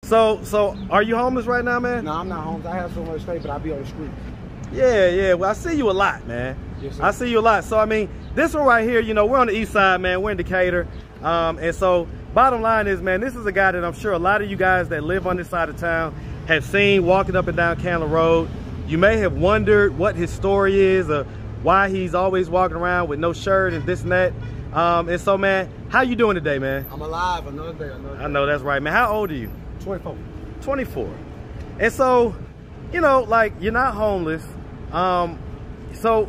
So are you homeless right now, man? No, I'm not homeless. I have somewhere to stay, but I be on the street. Yeah. Well, I see you a lot, man. Yes, sir. I see you a lot. So, I mean, this one right here, you know, we're on the east side, man. We're in Decatur. And so, bottom line is, man, this is a guy that I'm sure a lot of you guys that live on this side of town have seen walking up and down Candler Road. You may have wondered what his story is or why he's always walking around with no shirt and this and that. And so, man, how you doing today, man? I'm alive. Another day. I know that's right, man. How old are you? 24. 24. And so, you know, like, you're not homeless. So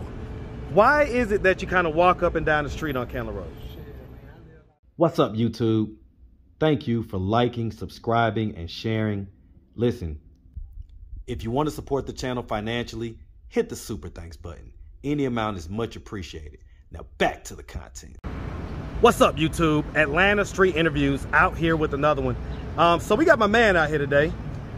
why is it that you kind of walk up and down the street on Candler Road? What's up, YouTube? Thank you for liking, subscribing, and sharing. Listen, if you want to support the channel financially, hit the super thanks button. Any amount is much appreciated. Now back to the content. What's up, YouTube? Atlanta Street Interviews out here with another one. So we got my man out here today.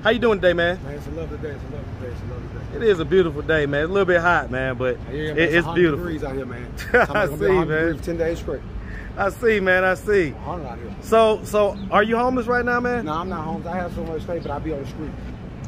How you doing today, man? Man, it's a lovely day. It's a lovely day. It's a lovely day. It is a beautiful day, man. It's a little bit hot, man, but yeah, man, it's beautiful. Degrees out here, man. I see, man. 10 days straight. I see, man. I see. 100 out here. So are you homeless right now, man? No, I'm not homeless. I have somewhere to stay, but I be on the street.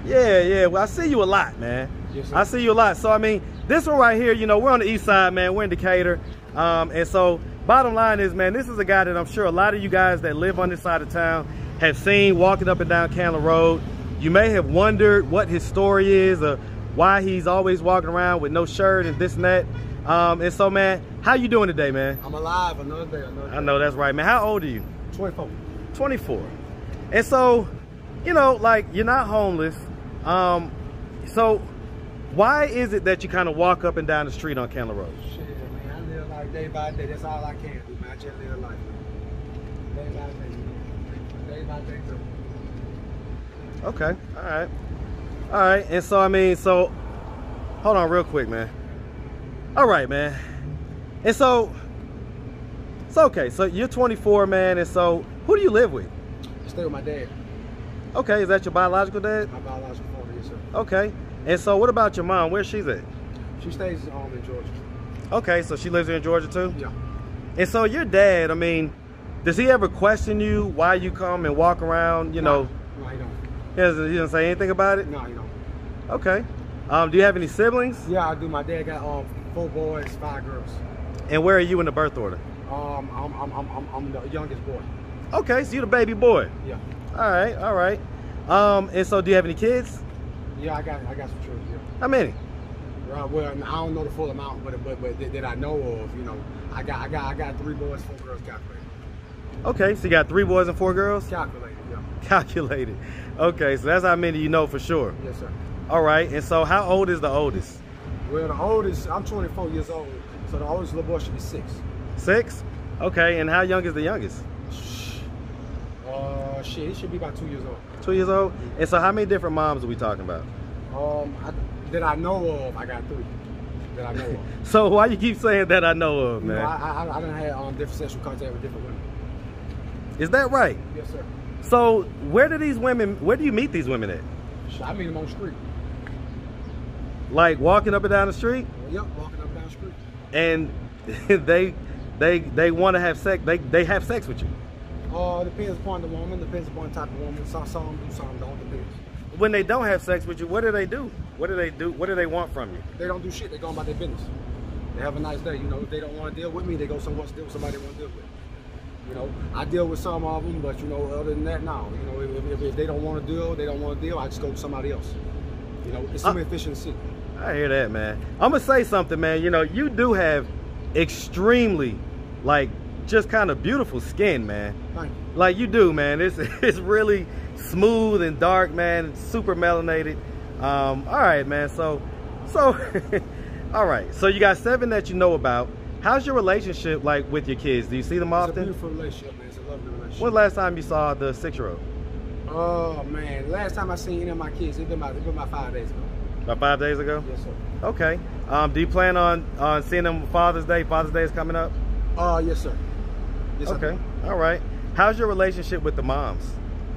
Yeah. Well, I see you a lot, man. Yes, sir. I see you a lot. So, I mean, this one right here, you know, we're on the east side, man. We're in Decatur. And so, bottom line is, man, this is a guy that I'm sure a lot of you guys that live on this side of town have seen walking up and down Candler Road. You may have wondered what his story is or why he's always walking around with no shirt and this and that. And so, man, how you doing today, man? I'm alive. Another day. I know that's right, man. How old are you? 24. 24. And so, you know, like, you're not homeless. So why is it that you kind of walk up and down the street on Candler Road? Shit, man, I live like day by day. That's all I can do, man. I just live life. Day by day. Day by day, too. Okay, all right. And so, I mean, so hold on real quick, man. All right, man. And so it's okay. So you're 24, man. And so who do you live with? I stay with my dad. Okay, is that your biological dad? My biological father, yes, sir. Okay. And so what about your mom? Where's she's at? She stays in Georgia. Okay, so she lives here in Georgia too? Yeah. And so your dad, I mean, does he ever question you why you come and walk around, you know? No, he don't. He doesn't say anything about it? No, he don't. Okay. Do you have any siblings? Yeah, I do. My dad got 4 boys, 5 girls. And where are you in the birth order? I'm the youngest boy. Okay, so you're the baby boy. Yeah. All right. And so do you have any kids? Yeah, I got some children. Yeah. How many? Well, I don't know the full amount, but that I know of, you know, I got 3 boys, 4 girls calculated. Okay, so you got 3 boys and 4 girls? Calculated, yeah. Calculated. Okay, so that's how many you know for sure. Yes, sir. All right, and so how old is the oldest? Well, the oldest, I'm 24 years old, so the oldest little boy should be 6. 6? Okay, and how young is the youngest? Shit, he should be about 2 years old. 2 years old? And so how many different moms are we talking about? That I know of, I got 3 that I know of. So why you keep saying that I know of, man? You know, I done had different sexual contact with different women. Is that right? Yes, sir. So where do you meet these women at? I meet them on the street. Like walking up and down the street? Yep, walking up and down the street. And they want to have sex, they have sex with you? Depends upon the woman, depends upon the type of woman. Some do, some don't, depends. When they don't have sex with you, what do they do? What do they do? What do they want from you? They don't do shit, they go about their business. They have a nice day, you know. If they don't want to deal with me, they go somewhere else to deal with somebody they want to deal with. You know, I deal with some of them, but you know, other than that, no. You know, if they don't want to deal, I just go with somebody else. You know, it's too many fish in the sea. I hear that, man. I'm gonna say something, man. You know, you do have extremely, like, just kind of beautiful skin, man. Thank you. Like you do, man. It's really smooth and dark, man. It's super melanated. All right, man. So, all right. So you got 7 that you know about. How's your relationship like with your kids? Do you see them often? It's a beautiful relationship, man. It's a lovely relationship. When's the last time you saw the 6-year-old? Oh man, last time I seen any of my kids, it's been about 5 days ago. About 5 days ago? Yes, sir. Okay. Do you plan on seeing them Father's Day? Father's Day is coming up? Yes, sir. Yes, okay. All right. How's your relationship with the moms?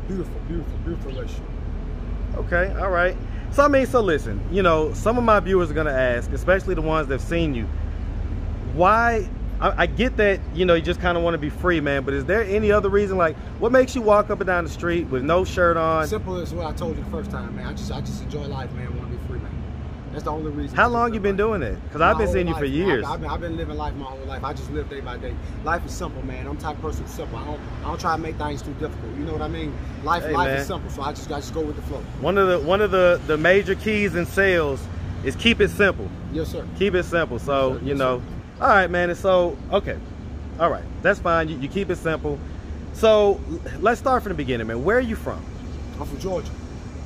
Beautiful, beautiful, beautiful relationship. Okay. All right. So I mean, so listen, you know, some of my viewers are gonna ask, especially the ones that've seen you, why I get that, you know, you just kind of want to be free, man, but is there any other reason? Like, what makes you walk up and down the street with no shirt on? Simple as what I told you the first time, man. I just enjoy life, man. I want to be free, man. That's the only reason. How long you been doing it? Because I've been seeing you for years. I've been living life my whole life. I just live day by day. Life is simple, man. I'm the type of person who's simple. I don't try to make things too difficult. You know what I mean? Life is simple, so I just go with the flow. One of the major keys in sales is keep it simple. Yes, sir. Keep it simple. So, yes, sir. You know, all right, man. And so, okay. All right, that's fine. You keep it simple. So let's start from the beginning, man. Where are you from? I'm from Georgia.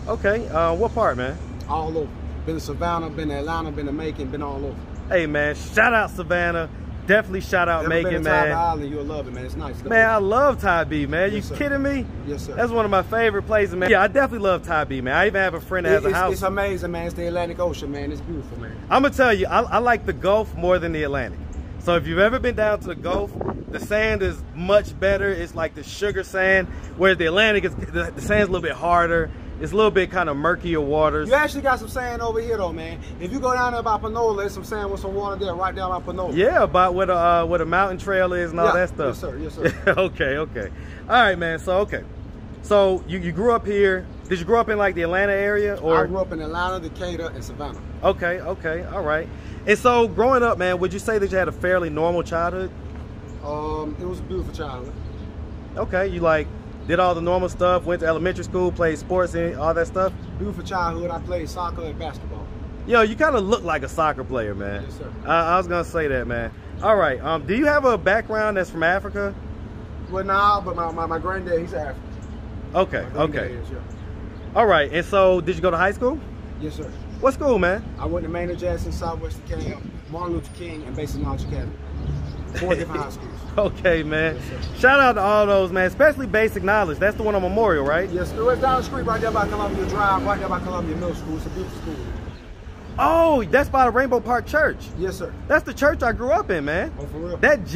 Okay, what part, man? All over. Been to Savannah, been to Atlanta, been to Macon, been all over. Hey, man, shout out Savannah. Definitely shout out Macon, man. Island, you'll love it, man. It's nice. Man, I love Tybee, man. Yes, you sir. kidding me? Yes, sir. That's one of my favorite places, man. Yeah, I definitely love Tybee, man. I even have a friend that has a house. It's amazing, man. It's the Atlantic Ocean, man. It's beautiful, man. I'm gonna tell you, I like the Gulf more than the Atlantic. So if you've ever been down to the Gulf, the sand is much better. It's like the sugar sand, where the Atlantic is the sand's a little bit harder. It's a little bit kind of murkier waters. You actually got some sand over here, though, man. If you go down there by Panola, there's some sand with some water there, right down by Panola. Yeah, about where the mountain trail is and all that stuff. Yes, sir. Yes, sir. Okay. All right, man. So, okay. So, you grew up here. Did you grow up in, like, the Atlanta area? Or? I grew up in Atlanta, Decatur, and Savannah. Okay. All right. And so, growing up, man, would you say that you had a fairly normal childhood? It was a beautiful childhood. Okay. You, like, did all the normal stuff, went to elementary school, played sports and all that stuff? Beautiful childhood. I played soccer and basketball. Yo, you kind of look like a soccer player, man. Yes, sir. I was going to say that, man. All right. Do you have a background that's from Africa? Well, nah, but my granddad, he's African. Okay. Is, yeah. All right. And so, did you go to high school? Yes, sir. What school, man? I went to Maynard Jackson, Southwest Academy, Martin Luther King, and Basic Knowledge Academy. 4 different high schools. Okay, man. Yes, shout out to all those, man, especially Basic Knowledge. That's the one on Memorial, right? Yes, it's down the street right there by Columbia Drive, right there by Columbia Middle School. It's a beautiful school. Oh, that's by the Rainbow Park Church. Yes, sir. That's the church I grew up in, man. Oh, for real? That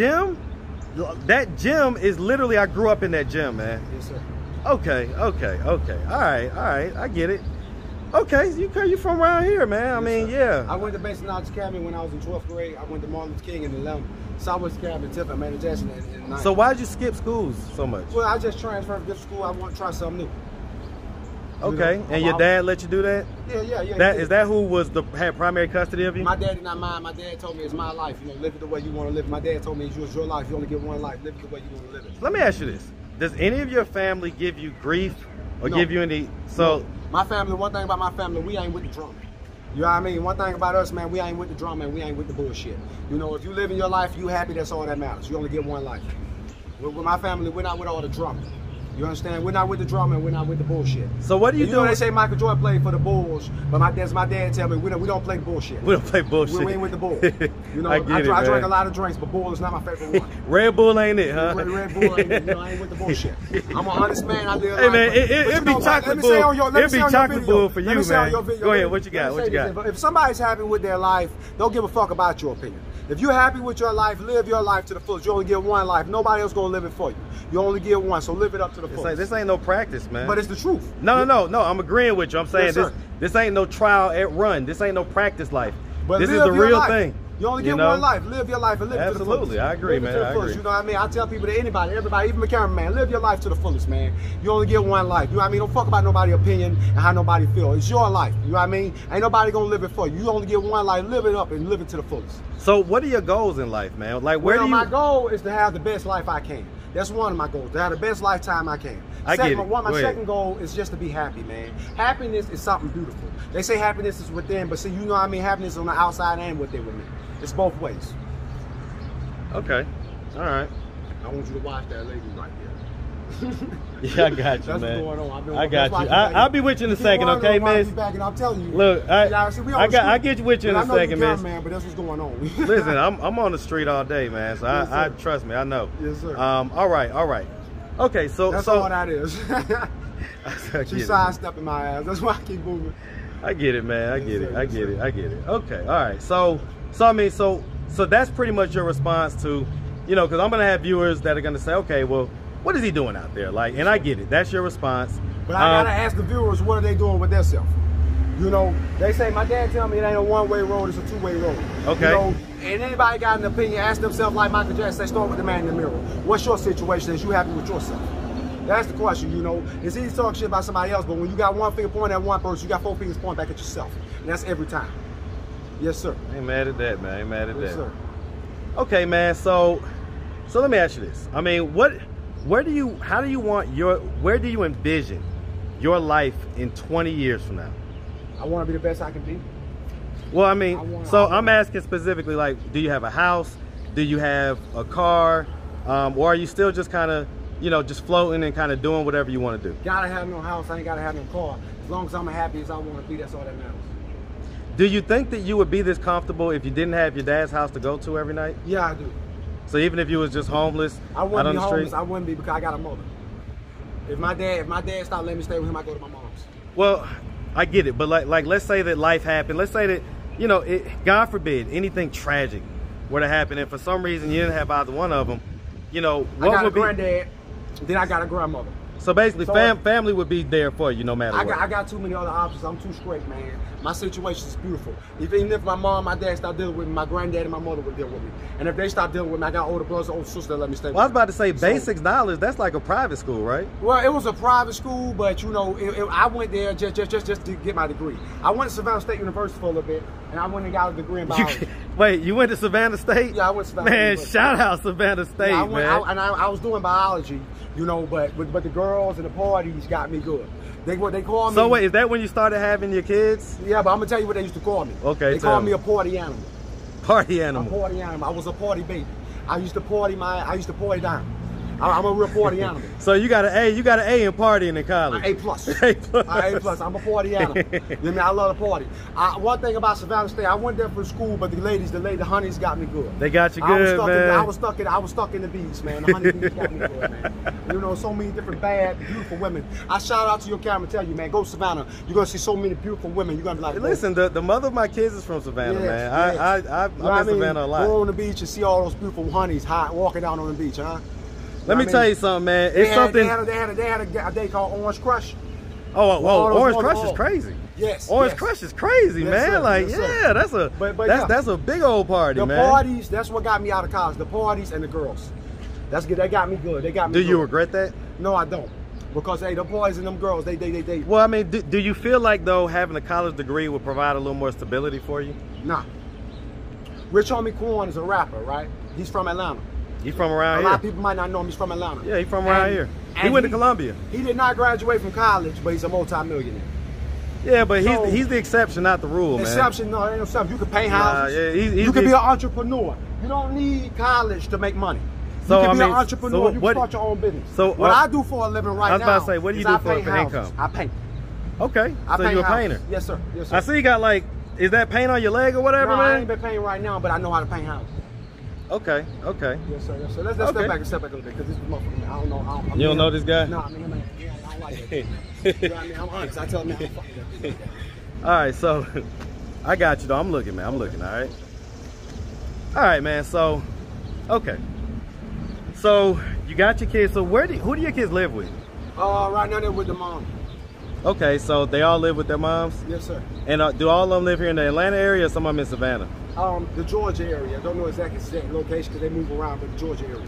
gym is literally, I grew up in that gym, man. Yes, sir. Okay. All right. I get it. Okay, you from around here, man. I mean, sir. Yeah. I went to Basic Knowledge Academy when I was in 12th grade. I went to Martin Luther King in 11th. Southwest Academy, 10th, and Maynard Jackson in 9th. So why'd you skip schools so much? Well, I just transferred to different school. I want to try something new. Okay, you know, and your dad let you do that? Yeah. Is that who had primary custody of you? My dad did not mind. My dad told me it's my life. You know, live it the way you want to live it. My dad told me it's your life. You only get one life. Live it the way you want to live it. Let me ask you this: does any of your family give you grief or No. give you any? So, no. My family. One thing about my family, we ain't with the drama. You know what I mean? One thing about us, man, we ain't with the drama and we ain't with the bullshit. You know, if you live in your life, you happy. That's all that matters. You only get one life. With my family, we're not with all the drama. You understand? We're not with the drama and we're not with the bullshit. So what do you do? You know they say Michael Jordan played for the Bulls, but my dad tell me we don't play bullshit. We don't play bullshit. We ain't with the Bull. You know, I drink a lot of drinks, but Bull is not my favorite one. Red Bull ain't it, huh? Red Bull ain't it. You know, I ain't with the bullshit. I'm an honest man. I live Hey life, man, it'd be chocolate bull. It'd be chocolate bull for you, man. Go ahead. What you got? If somebody's happy with their life, don't give a fuck about your opinion. If you're happy with your life, live your life to the fullest. You only get one life. Nobody else gonna live it for you. You only get one, so live it up to the fullest. Like, this ain't no practice, man. But it's the truth. No. I'm agreeing with you. I'm saying this ain't no trial at run. This ain't no practice life. But this is the real thing. You only get one life. Live your life and live it to the fullest. Absolutely, I agree, man. I agree. You know what I mean? I tell people, to anybody, everybody, even the cameraman, live your life to the fullest, man. You only get one life. You know what I mean? Don't fuck about nobody's opinion and how nobody feel. It's your life. You know what I mean? Ain't nobody gonna live it for you. You only get one life. Live it up and live it to the fullest. So what are your goals in life, man? Like, my goal is to have the best life I can. That's one of my goals, to have the best lifetime I can. My second goal is just to be happy, man. Happiness is something beautiful. They say happiness is within, but see, you know what I mean? Happiness is on the outside and within with me. It's both ways. Okay. All right. I want you to watch that lady right there. Yeah, I got you, that's man. What's going on. I got you. I'll be with you in a second, okay, miss? I'm telling you. Look, I get you with you in a second, miss. Man, but that's what's going on. Listen, I'm on the street all day, man. So yes, I trust me, I know. Yes, sir. All right. Okay, so that's all that is. She's sidestepping my ass. That's why I keep moving. I get it, man. I get it. Okay, all right. So I mean, so that's pretty much your response to, you know, because I'm gonna have viewers that are gonna say, okay, well, what is he doing out there? Like, and I get it. That's your response. But I gotta ask the viewers, what are they doing with themselves? You know, they say, my dad tell me it ain't a one-way road, it's a two-way road. Okay. You know, and anybody got an opinion, ask themselves like Michael Jackson, say, start with the man in the mirror. What's your situation? Is you happy with yourself? That's the question, you know. It's easy to talk shit about somebody else, but when you got one finger pointing at one person, you got 4 fingers pointing back at yourself. And that's every time. Yes, sir. Ain't mad at that, man. Ain't mad at that. Yes, sir. Okay, man. So let me ask you this. I mean, where do you envision your life in 20 years from now? I want to be the best I can be. Well, I mean, I'm asking specifically, like, do you have a house? Do you have a car? Or are you still just kind of, you know, just floating and kind of doing whatever you want to do? Gotta have no house, I ain't gotta have no car. As long as I'm as happy as I want to be, that's all that matters. Do you think that you would be this comfortable if you didn't have your dad's house to go to every night? Yeah, I do. So even if you was just homeless, I wouldn't out on be the homeless. street? I wouldn't be, because I got a mother. If my dad stopped letting me stay with him, I go to my mom's. Well, I get it, but like let's say that life happened. Let's say that, you know, God forbid, anything tragic were to happen, and for some reason you didn't have either one of them, you know, what I got would a granddad, then I got a grandmother. So basically, family would be there for you no matter what. I got too many other options. I'm too straight, man. My situation is beautiful. Even if my mom, my dad stop dealing with me, my granddad and my mother would deal with me. And if they stop dealing with me, I got older brothers, older sisters that let me stay with Well, I was about to say, basics knowledge, that's like a private school, right? Well, it was a private school, but you know, I went there just to get my degree. I went to Savannah State University for a little bit, and I went and got a degree in biology. Wait, you went to Savannah State? Yeah, I went to Savannah Man, University. shout out Savannah State, yeah, man. I was doing biology, you know, but the girls and the parties got me good. They call me. So wait, is that when you started having your kids? Yeah, but I'm gonna tell you what they used to call me. Okay, they called me a party animal. Party animal. A party animal. I was a party baby. I used to party down. I'm a real party animal. So you got an A in partying in college. A plus. A plus. A plus. I'm a party animal. You know what I mean? I love to party. One thing about Savannah State, I went there for school, but the honeys got me good. They got you good, man. I was stuck in the bees, man. The honey bees got me good, man. You know, so many different bad, beautiful women. I shout out to your camera and tell you, man, go to Savannah. You're gonna see so many beautiful women. You're gonna be like, listen, the mother of my kids is from Savannah, man. I'm in Savannah a lot. Go on the beach and see all those beautiful honeys walking down on the beach, huh? Let me tell you something, man. It's something. They had a day called Orange Crush. Oh, Orange Crush is crazy. Yes. Orange Crush is crazy, man. Sir, like, yeah, that's a big old party, man. The parties, that's what got me out of college. The parties and the girls. They got me good. They got me good. Do you regret that? No, I don't. Because hey, the boys and them girls, they. Well, I mean, do you feel like though having a college degree would provide a little more stability for you? Nah. Rich Homie Quan is a rapper, right? He's from Atlanta. He's from around here. A lot of people might not know him. He's from Atlanta. Yeah, he's from around here. He went to Columbia. He did not graduate from college, but he's a multi-millionaire. Yeah, but he's the exception, not the rule, man. Exception? No, there ain't no exception. You can paint houses. Yeah, you can be an entrepreneur. You don't need college to make money. You can be an entrepreneur. You can start your own business. So what I do for a living right now. I was about to say, what do you do for income? I paint. Okay, so you're a painter. Yes, sir. Yes, sir. I see you got like, is that paint on your leg or whatever, man? I ain't been painting right now, but I know how to paint houses. Okay. Yes, sir. Yes, sir. Let's step back a little bit, because this is motherfucker, man. I don't know. You don't know this guy? Nah, man, I don't like it. You know what I mean? I'm honest. I tell him, man, I'm fucking up. All right, so I got you though. I'm looking, man. I'm looking. All right. All right, man. So, okay. So you got your kids. So who do your kids live with? Right now they're with the mom. Okay, so they all live with their moms? Yes, sir. And do all of them live here in the Atlanta area, or some of them in Savannah? The Georgia area. I don't know exact location because they move around, but the Georgia area.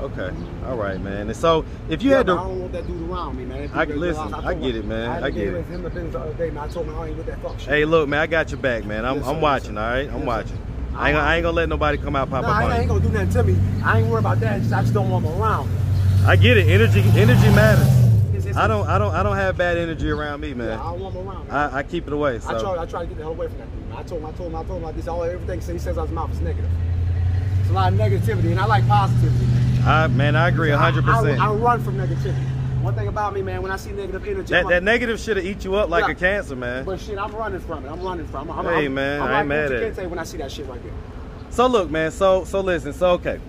Okay. All right, man. And so if you had to, I don't want that dude around me, man. I get it, man. I get it. Him the business the other day, man. I told him I ain't with that fuck shit. Hey, look, man. I got your back, man. I'm watching. All right. I'm watching. I ain't gonna let nobody come out pop up on you. I ain't gonna do nothing to me. I ain't worried about that. I just don't want him around. I get it. Energy matters. I don't have bad energy around me, man. Yeah, I don't want him around. I keep it away. So. I try to get the hell away from that dude, man. I told him like this. Everything he says out his mouth is negative. It's a lot of negativity, and I like positivity. Man, I agree 100%. I run from negativity. One thing about me, man, when I see negative energy, that negative shit'll eat you up like a cancer, man. But shit, I'm running from it. Hey, man, I ain't mad at it. When I see that shit right there. So look, man. So listen. So okay.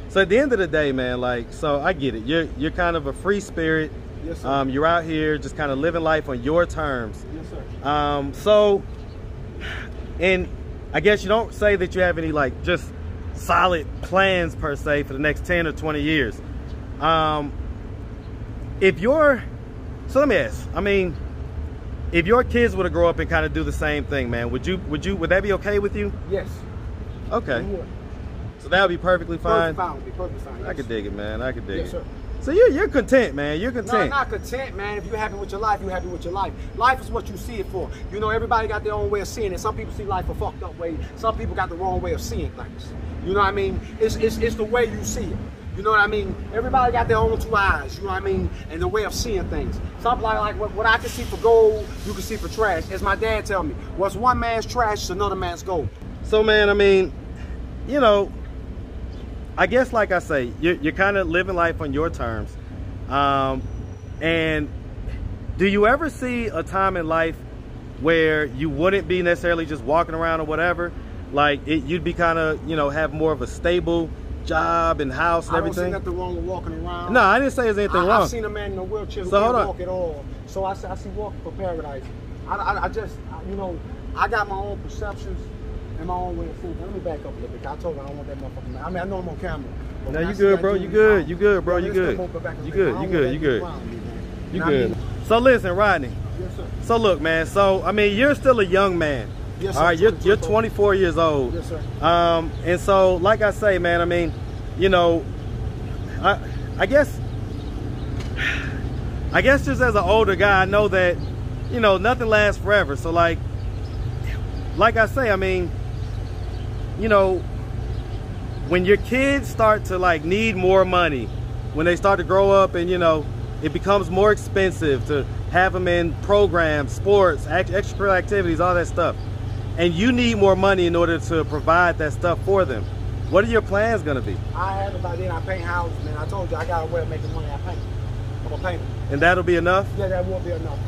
So at the end of the day, man, like, so I get it. You're kind of a free spirit. Yes, sir. You're out here just kind of living life on your terms. Yes, sir. So, and I guess you don't say that you have any like just solid plans per se for the next 10 or 20 years. So let me ask, I mean, if your kids were to grow up and kind of do the same thing, man, would that be okay with you? Yes. Okay. So that would be perfectly fine. Perfectly fine. Yes. I could dig it, man. I could dig yes, it. Sir. So you're content, man. You're content. No, I'm not content, man. If you're happy with your life, you're happy with your life. Life is what you see it for. You know, everybody got their own way of seeing it. Some people see life a fucked up way. Some people got the wrong way of seeing things. You know what I mean? It's the way you see it. You know what I mean? Everybody got their own two eyes, you know what I mean? And the way of seeing things. Something like what I can see for gold, you can see for trash. As my dad tell me, what's one man's trash is another man's gold. So, man, I mean, you know, I guess like I say, you're kind of living life on your terms. And do you ever see a time in life where you wouldn't be necessarily just walking around or whatever? Like you'd be kind of, you know, have more of a stable job and house and everything? I don't see nothing wrong with walking around. No, I didn't say there's anything wrong. I've seen a man in a wheelchair who can't walk at all. So I see walking for paradise. I just, you know, I got my own perceptions and my own way of thinking. Let me back up a little bit. I told you I don't want that motherfucker, man. I mean, I know I'm on camera. No, you good, bro. You good. You good, bro. You good. You good. You good. You good. You good. So listen, Rodney. Yes, sir. So look, man. So I mean, you're still a young man. Yes, sir. All right, you're 24 years old. Yes, sir. And so, like I say, man, I mean, you know, I guess just as an older guy, I know that, you know, nothing lasts forever. So like I say, I mean, you know, when your kids start to like need more money, when they start to grow up and, you know, it becomes more expensive to have them in programs, sports, extracurricular activities, all that stuff, and you need more money in order to provide that stuff for them, what are your plans gonna be? I have it by then. I paint houses, man. I told you I got a way of making money. I paint. I'm a painter. And that'll be enough? Yeah, that won't be enough.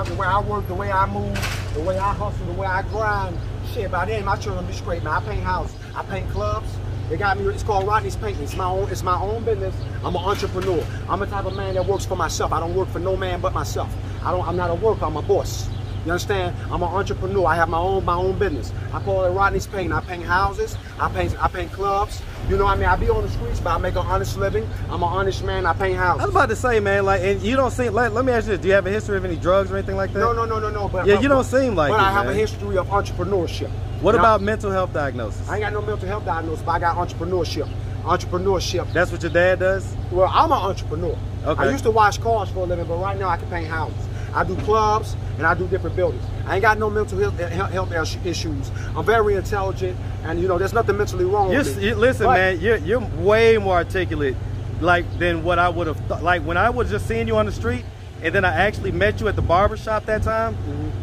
The way I work, the way I move, the way I hustle, the way I grind, shit, by then my children will be straight, man. I paint houses. I paint clubs. They got me, it's called Rodney's Painting. It's my own business. I'm an entrepreneur. I'm the type of man that works for myself. I don't work for no man but myself. I'm not a worker, I'm a boss. You understand? I'm an entrepreneur. I have my own business. I call it Rodney's Painting. I paint houses. I paint clubs. You know what I mean? I be on the streets, but I make an honest living. I'm an honest man. I paint houses. I was about to say, man, like, and you don't seem like, let me ask you this, do you have a history of any drugs or anything like that? No. But, yeah, you don't seem like it, But I have man. a history of entrepreneurship. What about mental health diagnosis? I ain't got no mental health diagnosis, but I got entrepreneurship. That's what your dad does? Well, I'm an entrepreneur. Okay. I used to wash cars for a living, but right now I can paint houses. I do clubs and I do different buildings. I ain't got no mental health issues. I'm very intelligent, and you know, there's nothing mentally wrong with me. Listen, man, you're way more articulate, like, than what I would have thought. Like, when I was just seeing you on the street, and then I actually met you at the barber shop that time,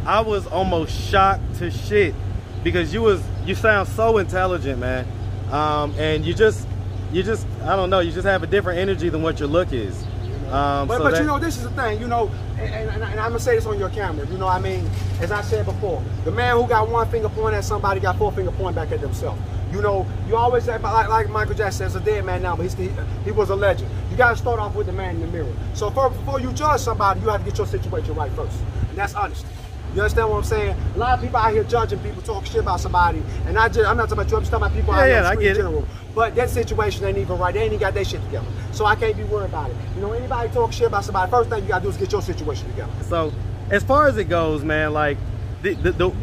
I was almost shocked to shit, because you sound so intelligent, man, and you just I don't know, you just have a different energy than what your look is. But you know, this is the thing, you know, and I'm gonna say this on your camera, you know what I mean? As I said before, the man who got one finger pointing at somebody got four finger pointing back at themselves. You know, you always say, like Michael Jackson says, a dead man now, but he was a legend. You gotta start off with the man in the mirror. So before you judge somebody, you have to get your situation right first. And that's honesty. You understand what I'm saying? A lot of people out here judging people, talking shit about somebody, and I'm not talking about you, I'm just talking about people out here in the street in general. But that situation ain't even right. They ain't even got their shit together. So I can't be worried about it. You know, anybody talk shit about somebody, first thing you gotta do is get your situation together. So as far as it goes, man, like the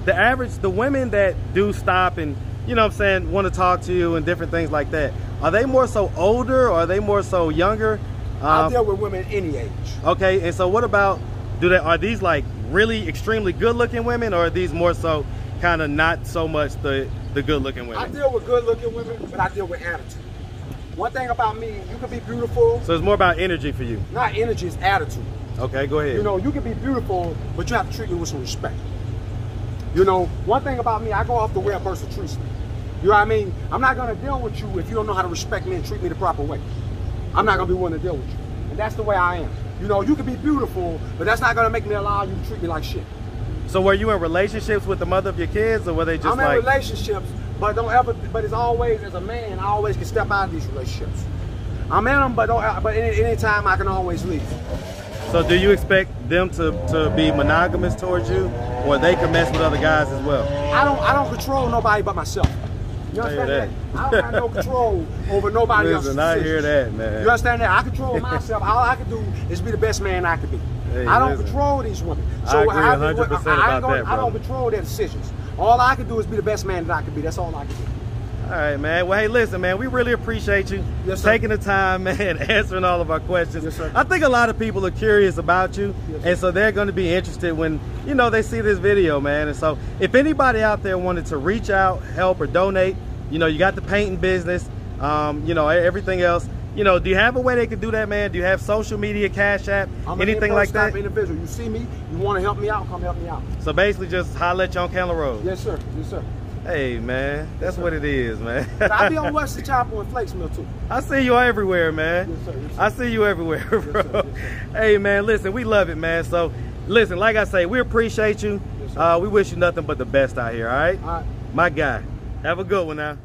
average, the women that do stop and, you know what I'm saying, want to talk to you and different things like that, are they more so older or are they more so younger? I deal with women any age. Okay, and so what about, are these like really extremely good looking women, or are these more so kind of not so much the good looking women? I deal with good looking women, but I deal with attitude. One thing about me, you can be beautiful. So it's more about energy for you? Not energy, it's attitude. Okay, go ahead. You know, you can be beautiful, but you have to treat me with some respect. You know, one thing about me, I go off the way a person treats me. You know what I mean? I'm not gonna deal with you if you don't know how to respect me and treat me the proper way. I'm not gonna be willing to deal with you. And that's the way I am. You know, you can be beautiful, but that's not gonna make me allow you to treat me like shit. So were you in relationships with the mother of your kids, or were they just I'm in relationships, but it's always, as a man, I always can step out of these relationships. I'm in them, but any time I can always leave. So do you expect them to be monogamous towards you, or they can mess with other guys as well? I don't control nobody but myself. You understand that? I don't have no control over nobody else's decisions. I hear that, man. You understand that? I control myself. All I can do is be the best man I can be. Hey, I don't listen. control these women. I agree 100% about that, I brother. don't control their decisions. All I can do is be the best man that I can be. That's all I can do. All right, man. Well, hey, listen, man, we really appreciate you taking the time, man, answering all of our questions. Yes, sir. I think a lot of people are curious about you, and so they're going to be interested when, you know, they see this video, man. And so if anybody out there wanted to reach out, help, or donate, you know, you got the painting business, you know, everything else. You know, do you have a way they could do that, man? Do you have social media, Cash App, anything like that? I'm an individual. You see me, you want to help me out, come help me out. So basically just holler at you on Candler Road. Yes, sir. Yes, sir. Hey, man, that's what it is, man. I'll be on Western Chapel and Flakes Mill, too. I see you everywhere, man. Yes, sir. Yes, sir. I see you everywhere, bro. Yes, sir. Yes, sir. Hey, man, listen, we love it, man. So, listen, like I say, we appreciate you. Yes, sir. We wish you nothing but the best out here, all right? All right. My guy. Have a good one now.